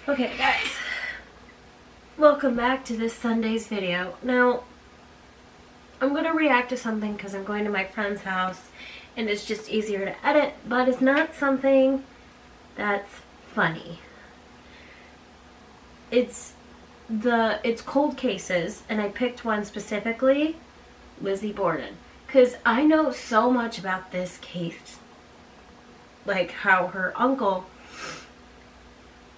Okay guys, welcome back to this Sunday's video. Now, I'm going to react to something because I'm going to my friend's house and it's just easier to edit, but it's not something that's funny. It's cold cases, and I picked one specifically, Lizzie Borden, because I know so much about this case. Like how her uncle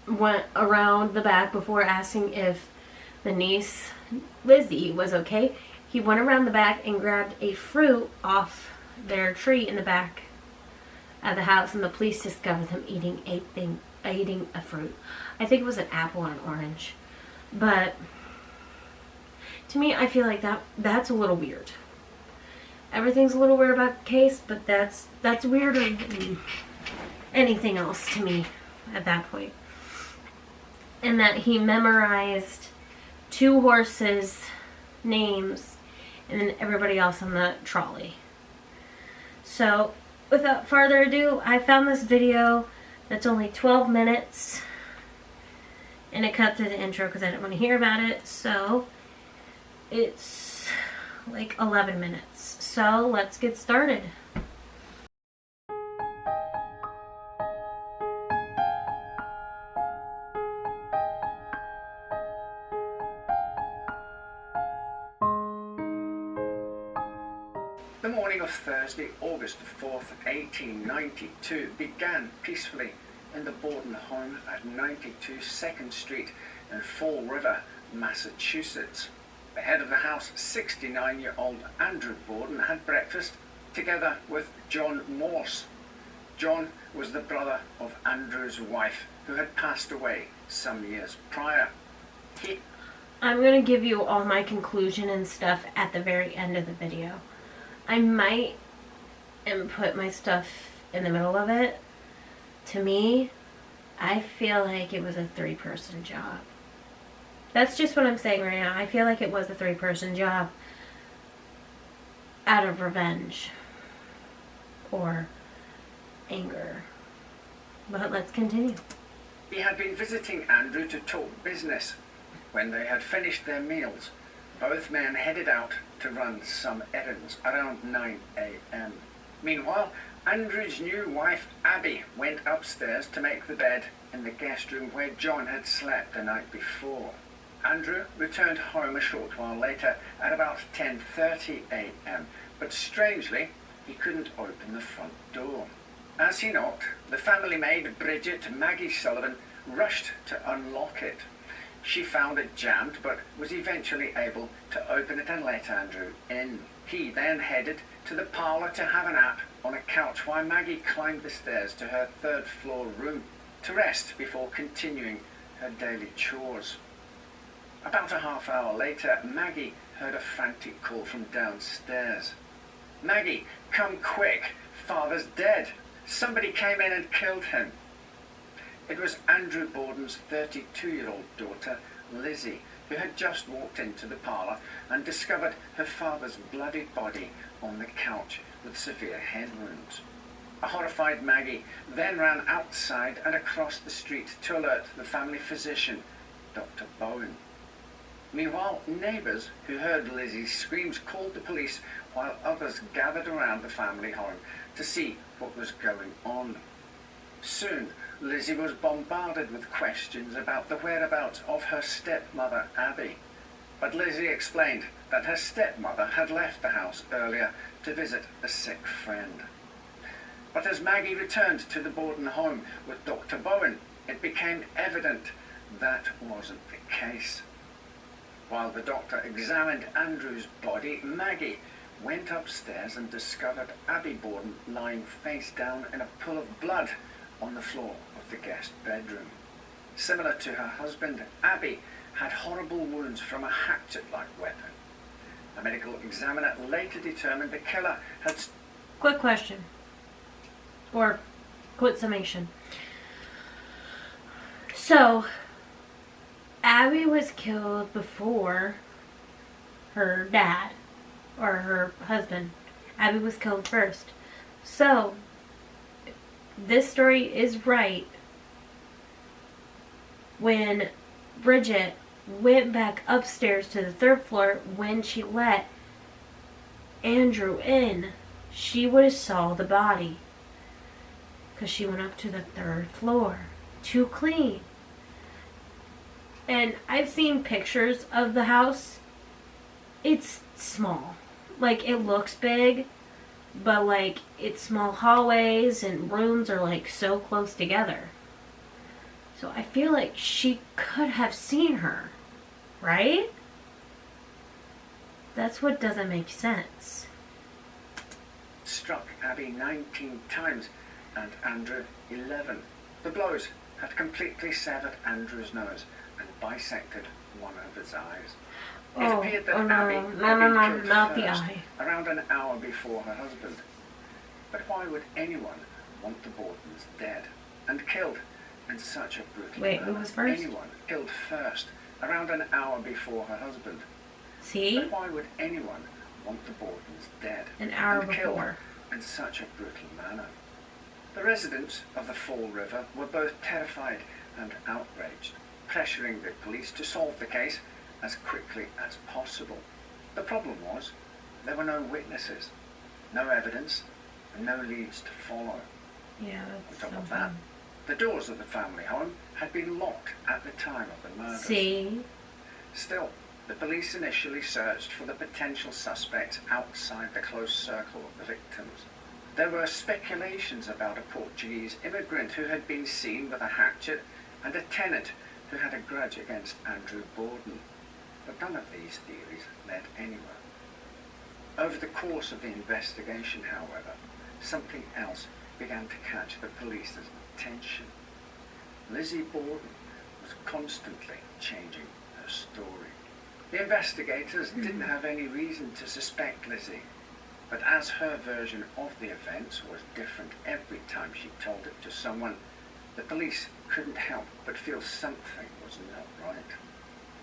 went around the back before asking if the niece, Lizzie, was okay. He went around the back and grabbed a fruit off their tree in the back of the house, and the police discovered him eating a fruit. I think it was an apple and an orange. But to me, I feel like that's a little weird. Everything's a little weird about the case, but that's weirder than anything else to me at that point. And that he memorized 2 horses' names and then everybody else on the trolley. So, without further ado, I found this video that's only 12 minutes. And it cut through the intro because I didn't want to hear about it. So, it's like 11 minutes. So, let's get started. The morning of Thursday, August 4th, 1892 began peacefully in the Borden home at 92 2nd Street in Fall River, Massachusetts. The head of the house, 69-year-old Andrew Borden, had breakfast together with John Morse. John was the brother of Andrew's wife, who had passed away some years prior. I'm going to give you all my conclusion and stuff at the very end of the video. I might put my stuff in the middle of it. To me, I feel like it was a 3-person job. That's just what I'm saying right now. I feel like it was a 3-person job out of revenge or anger. But let's continue. He had been visiting Andrew to talk business. When they had finished their meals, both men headed out to run some errands around 9 a.m. Meanwhile, Andrew's new wife, Abby, went upstairs to make the bed in the guest room where John had slept the night before. Andrew returned home a short while later at about 10:30 a.m., but strangely, he couldn't open the front door. As he knocked, the family maid, Maggie Sullivan, rushed to unlock it. She found it jammed, but was eventually able to open it and let Andrew in. He then headed to the parlour to have a nap on a couch while Maggie climbed the stairs to her 3rd floor room to rest before continuing her daily chores. About a half hour later, Maggie heard a frantic call from downstairs. "Maggie, come quick, Father's dead. Somebody came in and killed him." It was Andrew Borden's 32-year-old daughter, Lizzie, who had just walked into the parlour and discovered her father's bloodied body on the couch with severe head wounds. A horrified Maggie then ran outside and across the street to alert the family physician, Dr. Bowen. Meanwhile, neighbours who heard Lizzie's screams called the police, while others gathered around the family home to see what was going on. Soon, Lizzie was bombarded with questions about the whereabouts of her stepmother, Abby. But Lizzie explained that her stepmother had left the house earlier to visit a sick friend. But as Maggie returned to the Borden home with Dr. Bowen, it became evident that wasn't the case. While the doctor examined Andrew's body, Maggie went upstairs and discovered Abby Borden lying face down in a pool of blood on the floor of the guest bedroom. Similar to her husband, Abby had horrible wounds from a hatchet-like weapon. A medical examiner later determined the killer had... Quick question. Or quick summation. So, Abby was killed before her dad or her husband. Abby was killed first. So, this story is right. when Bridget went back upstairs to the 3rd floor, when she let Andrew in, she would have saw the body. Because she went up to the 3rd floor to clean. And I've seen pictures of the house. It's small. Like, it looks big, but like, it's small hallways and rooms are like so close together. So I feel like she could have seen her, right? That's what doesn't make sense. Struck Abby 19 times and Andrew 11. The blows had completely severed Andrew's nose and bisected one of his eyes. It appeared that Abby had been killed not first, the eye. around an hour before her husband. But why would anyone want the Bordens dead and killed in such a brutal Wait, manner? who was first? Anyone killed first, around an hour before her husband. See? But why would anyone want the Bordens dead An hour and killed before. in such a brutal manner? The residents of the Fall River were both terrified and outraged, pressuring the police to solve the case as quickly as possible. The problem was, there were no witnesses, no evidence, and no leads to follow. Yeah, On that's top of so that, bad. the doors of the family home had been locked at the time of the murders. See? Still, the police initially searched for the potential suspects outside the close circle of the victims. There were speculations about a Portuguese immigrant who had been seen with a hatchet and a tenant who had a grudge against Andrew Borden. But none of these theories led anywhere. Over the course of the investigation, however, something else began to catch the police's attention. Lizzie Borden was constantly changing her story. The investigators didn't have any reason to suspect Lizzie, but as her version of the events was different every time she told it to someone, the police couldn't help but feel something was not right.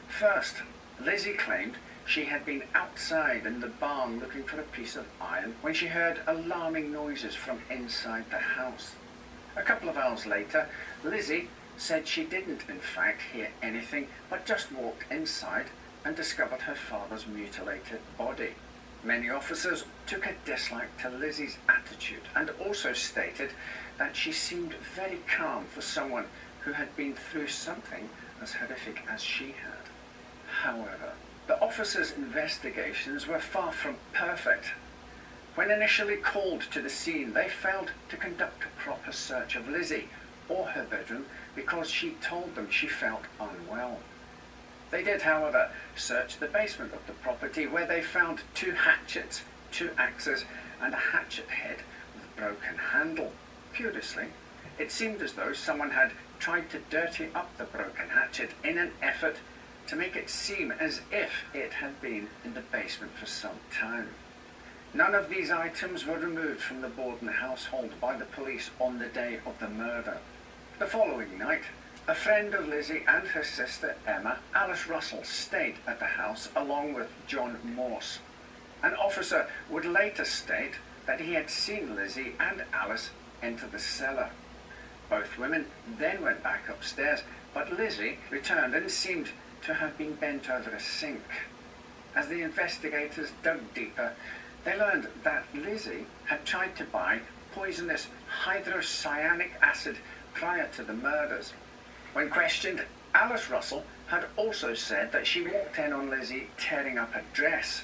First, Lizzie claimed she had been outside in the barn looking for a piece of iron when she heard alarming noises from inside the house. A couple of hours later, Lizzie said she didn't in fact hear anything, but just walked inside and discovered her father's mutilated body. Many officers took a dislike to Lizzie's attitude and also stated that she seemed very calm for someone who had been through something as horrific as she had. However, the officers' investigations were far from perfect. When initially called to the scene, they failed to conduct a proper search of Lizzie or her bedroom because she told them she felt unwell. They did, however, search the basement of the property where they found 2 hatchets, 2 axes, and a hatchet head with a broken handle. Curiously, it seemed as though someone had tried to dirty up the broken hatchet in an effort to make it seem as if it had been in the basement for some time. None of these items were removed from the Borden household by the police on the day of the murder. The following night, a friend of Lizzie and her sister Emma, Alice Russell, stayed at the house along with John Morse. An officer would later state that he had seen Lizzie and Alice enter the cellar. Both women then went back upstairs, but Lizzie returned and seemed to have been bent over a sink. As the investigators dug deeper, they learned that Lizzie had tried to buy poisonous hydrocyanic acid prior to the murders. When questioned, Alice Russell had also said that she walked in on Lizzie tearing up her dress.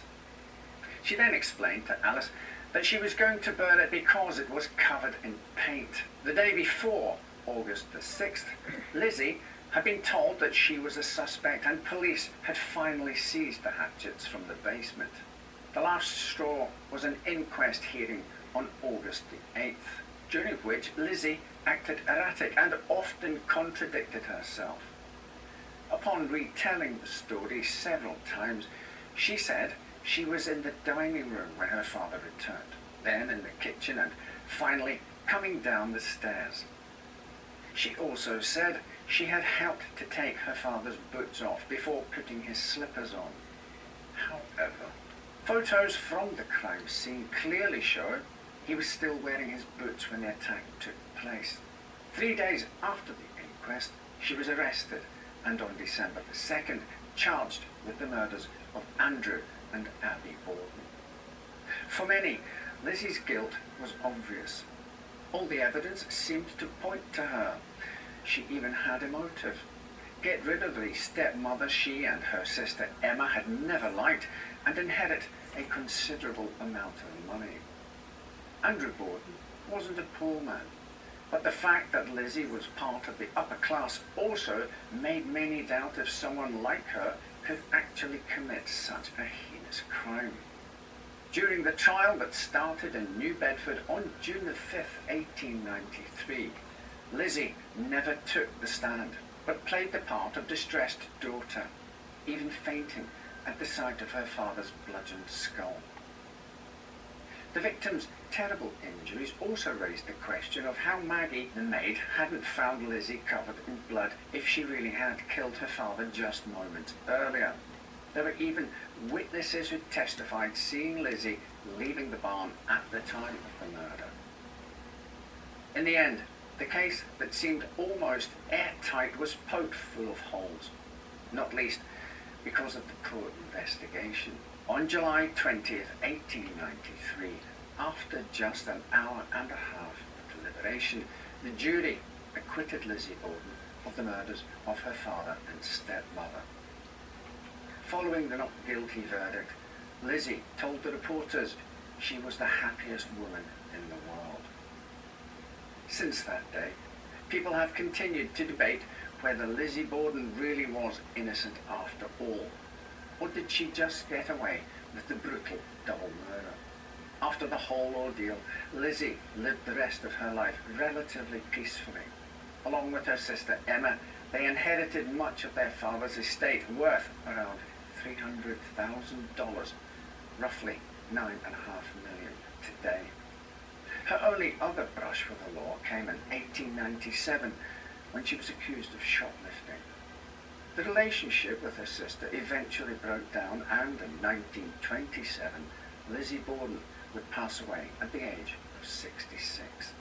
She then explained to Alice that she was going to burn it because it was covered in paint. The day before, August the 6th, Lizzie had been told that she was a suspect and police had finally seized the hatchets from the basement. The last straw was an inquest hearing on August the 8th, during which Lizzie acted erratic and often contradicted herself. Upon retelling the story several times, she said she was in the dining room when her father returned, then in the kitchen, and finally coming down the stairs. She also said she had helped to take her father's boots off before putting his slippers on. However, photos from the crime scene clearly show he was still wearing his boots when the attack took place. 3 days after the inquest, she was arrested and on December the 2nd, charged with the murders of Andrew and Abby Borden. For many, Lizzie's guilt was obvious. All the evidence seemed to point to her. She even had a motive. Get rid of the stepmother she and her sister Emma had never liked and inherit a considerable amount of money. Andrew Borden wasn't a poor man, but the fact that Lizzie was part of the upper class also made many doubt if someone like her could actually commit such a heinous crime. During the trial that started in New Bedford on June the 5th, 1893, Lizzie never took the stand, but played the part of distressed daughter, even fainting at the sight of her father's bludgeoned skull. The victim's terrible injuries also raised the question of how Maggie, the maid, hadn't found Lizzie covered in blood if she really had killed her father just moments earlier. There were even witnesses who testified seeing Lizzie leaving the barn at the time of the murder. In the end, the case that seemed almost airtight was poked full of holes, not least because of the poor investigation. On July 20th, 1893, after just an hour and a half of deliberation, the jury acquitted Lizzie Borden of the murders of her father and stepmother. Following the not guilty verdict, Lizzie told the reporters she was the happiest woman in the world. Since that day, people have continued to debate whether Lizzie Borden really was innocent after all, or did she just get away with the brutal double murder? After the whole ordeal, Lizzie lived the rest of her life relatively peacefully. Along with her sister Emma, they inherited much of their father's estate, worth around $300,000, roughly $9.5 million today. Her only other brush with the law came in 1897, when she was accused of shoplifting. The relationship with her sister eventually broke down, and in 1927, Lizzie Borden would pass away at the age of 66.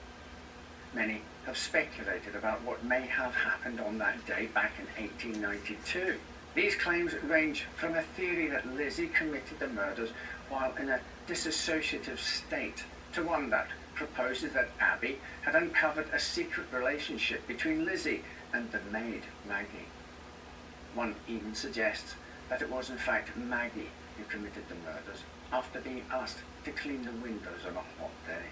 Many have speculated about what may have happened on that day back in 1892. These claims range from a theory that Lizzie committed the murders while in a dissociative state, to one that proposes that Abby had uncovered a secret relationship between Lizzie and the maid, Maggie. One even suggests that it was in fact Maggie who committed the murders after being asked to clean the windows on a hot day.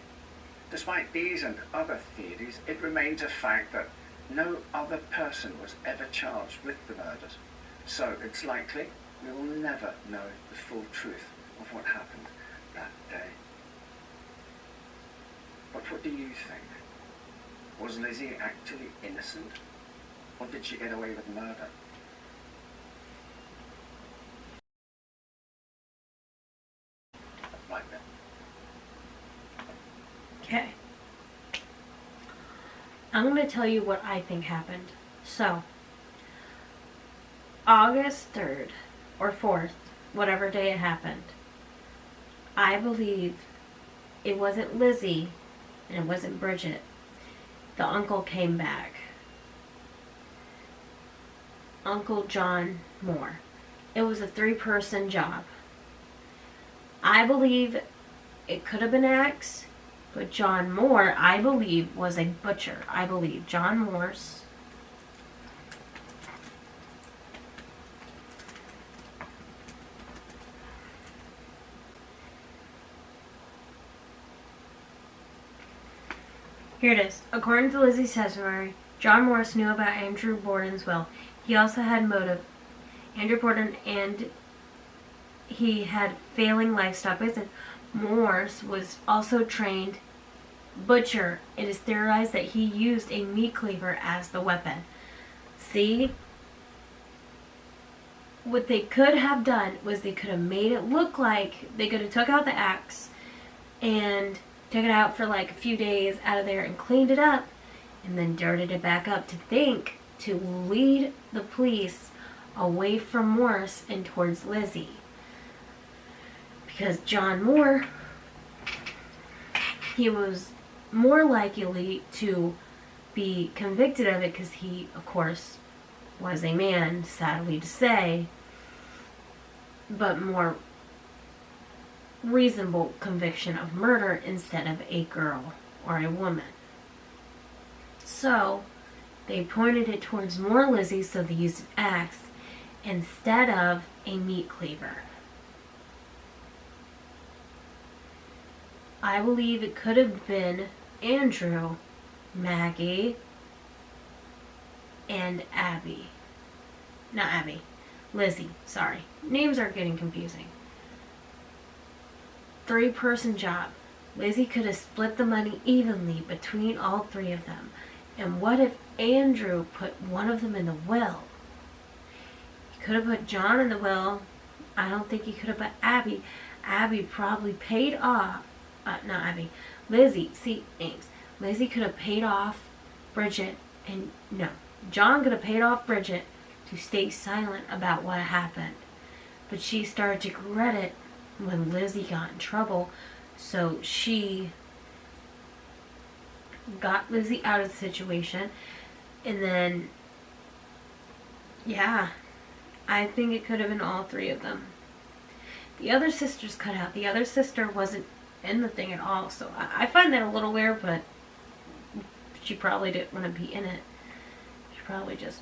Despite these and other theories, it remains a fact that no other person was ever charged with the murders, so it's likely we will never know the full truth of what happened that day. But what do you think? Was Lizzie actually innocent, or did she get away with murder? Like that. Okay. I'm going to tell you what I think happened. So, August 3rd or 4th, whatever day it happened, I believe it wasn't Lizzie and it wasn't Bridget. The uncle came back. Uncle John Moore. It was a 3-person job. I believe it could have been Axe, but John Moore, I believe, was a butcher. I believe John Moore's Here it is. According to Lizzie's testimony, John Morris knew about Andrew Borden's will. He also had motive. Andrew Borden and he had failing livestock business. Morse was also trained butcher. It is theorized that he used a meat cleaver as the weapon. See? What they could have done was they could have made it look like they could have took out the axe and took it out for like a few days out of there and cleaned it up and then dirted it back up to lead the police away from Morris and towards Lizzie. Because John Moore, he was more likely to be convicted of it because he, of course, was a man, sadly to say, but more reasonable conviction of murder instead of a girl or a woman. So they pointed it towards more Lizzie, so they used an axe instead of a meat cleaver. I believe it could have been Andrew, Maggie, and Abby. Not Abby. Lizzie, sorry. Names are getting confusing. 3-person job. Lizzie could have split the money evenly between all 3 of them. And what if Andrew put one of them in the will? He could have put John in the will. I don't think he could have put Abby. Abby probably paid off. Not Abby. Lizzie. See, names. Lizzie could have paid off Bridget. And no. John could have paid off Bridget to stay silent about what happened. But she started to regret it when Lizzie got in trouble. So she got Lizzie out of the situation. And then, yeah, I think it could have been all 3 of them. The other sister's cut out. The other sister wasn't in the thing at all. So I find that a little weird, but she probably didn't want to be in it. She probably just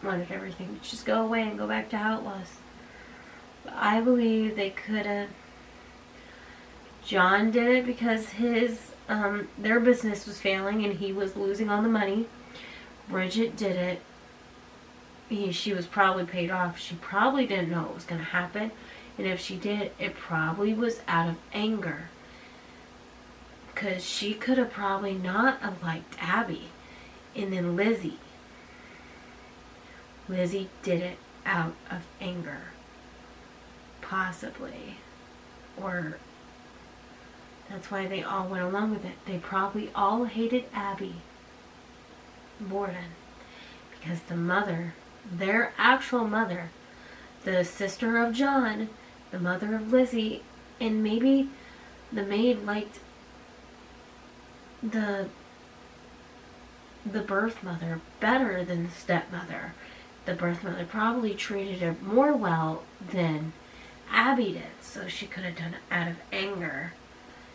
wanted everything to just go away and go back to how it was. But I believe they could have. John did it because his their business was failing and he was losing all the money. Bridget did it. She was probably paid off. She probably didn't know it was going to happen. And if she did, it probably was out of anger. Because she could have probably not have liked Abby. And then Lizzie. Lizzie did it out of anger. Possibly. Or that's why they all went along with it. They probably all hated Abby Borden. Because the mother, their actual mother, the sister of John, the mother of Lizzie, and maybe the maid liked the birth mother better than the stepmother. The birth mother probably treated her more well than Abby did, so she could have done it out of anger.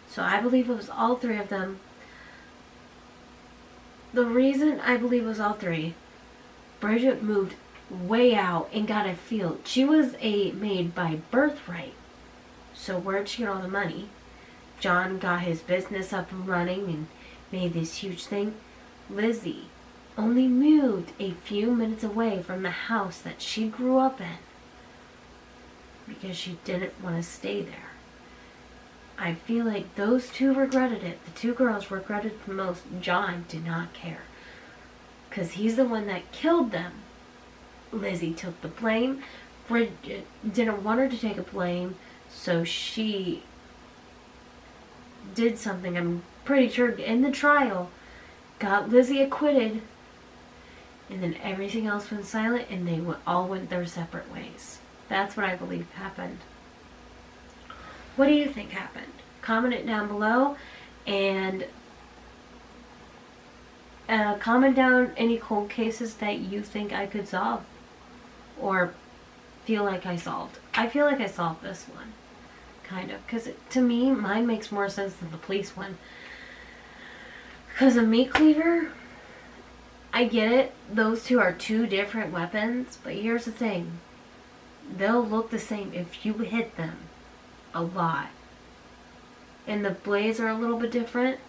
So I believe it was all 3 of them. The reason I believe it was all 3, Bridget moved way out and got a field. She was a maid by birthright. So where'd she get all the money? John got his business up and running and made this huge thing. Lizzie only moved a few minutes away from the house that she grew up in because she didn't want to stay there. I feel like those 2 regretted it. The 2 girls regretted it the most. John did not care because he's the one that killed them. Lizzie took the blame. Bridget didn't want her to take a blame, so she did something, I'm pretty sure, in the trial, got Lizzie acquitted, and then everything else went silent, and they all went their separate ways. That's what I believe happened. What do you think happened? Comment it down below, and comment down any cold cases that you think I could solve, or feel like I solved. I feel like I solved this one, kind of, because to me, mine makes more sense than the police one. Because a meat cleaver, I get it, those 2 are 2 different weapons, but here's the thing. They'll look the same if you hit them a lot. And the blades are a little bit different,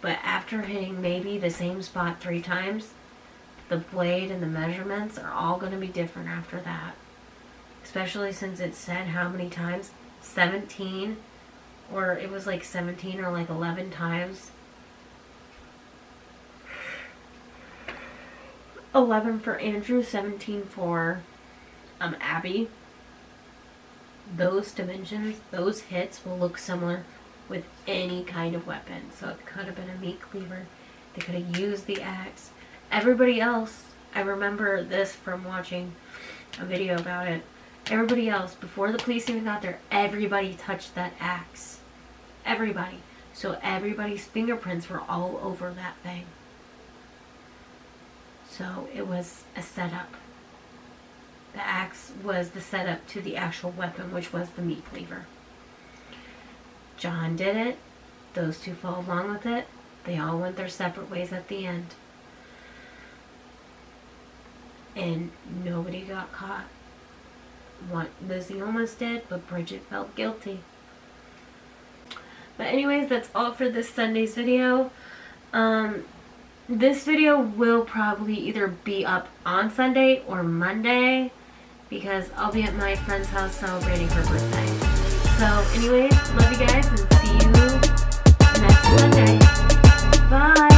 but after hitting maybe the same spot 3 times, the blade and the measurements are all going to be different after that. Especially since it said how many times? 17, or it was like 17 or like 11 times. 11 for Andrew, 17 for Abby. Those dimensions, those hits will look similar with any kind of weapon. So it could have been a meat cleaver. They could have used the axe. Everybody else, I remember this from watching a video about it. Everybody else, before the police even got there, everybody touched that axe. Everybody. So everybody's fingerprints were all over that thing. So it was a setup. The axe was the setup to the actual weapon, which was the meat cleaver. John did it. Those two followed along with it. They all went their separate ways at the end. And nobody got caught. Lizzie almost did, but Bridget felt guilty. But anyways, that's all for this Sunday's video. This video will probably either be up on Sunday or Monday, because I'll be at my friend's house celebrating her birthday. So anyways, love you guys and see you next Sunday. Bye!